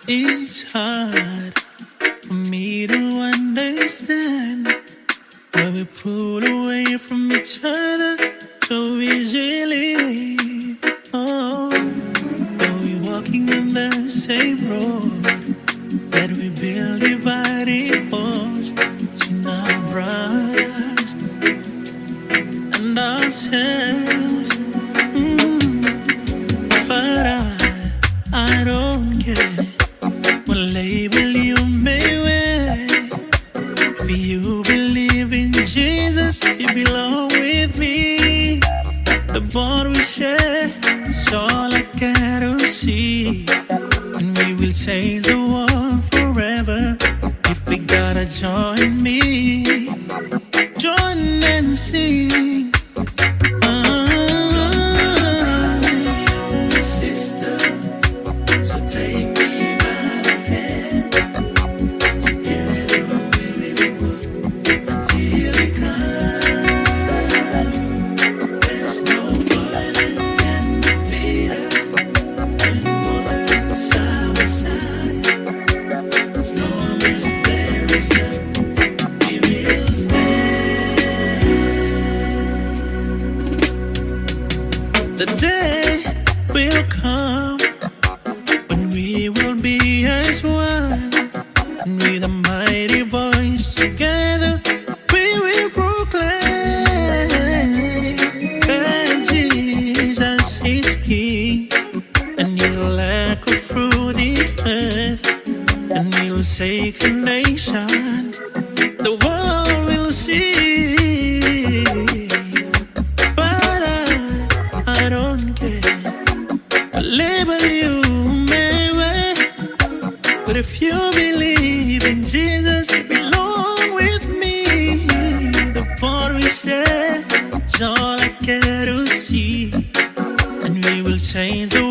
It's hard for me to understand why we pull away from each other so easily. Oh, are we walking on the same road that we build divided walls between our brothers and ourselves? But I don't care what label you may wear. If you believe in Jesus, you belong with me. The bond we share is all I care to see. And we will change the world forever. If we gotta join me, join and sing. The day will come when we will be as one, and with a mighty voice together we will proclaim that Jesus is King, and He'll echo through the earth, and He'll shake the nation. The world will see. I don't care what label you may wear, but if you believe in Jesus, you belong with me. The bond we share is all I care to see, and we will change the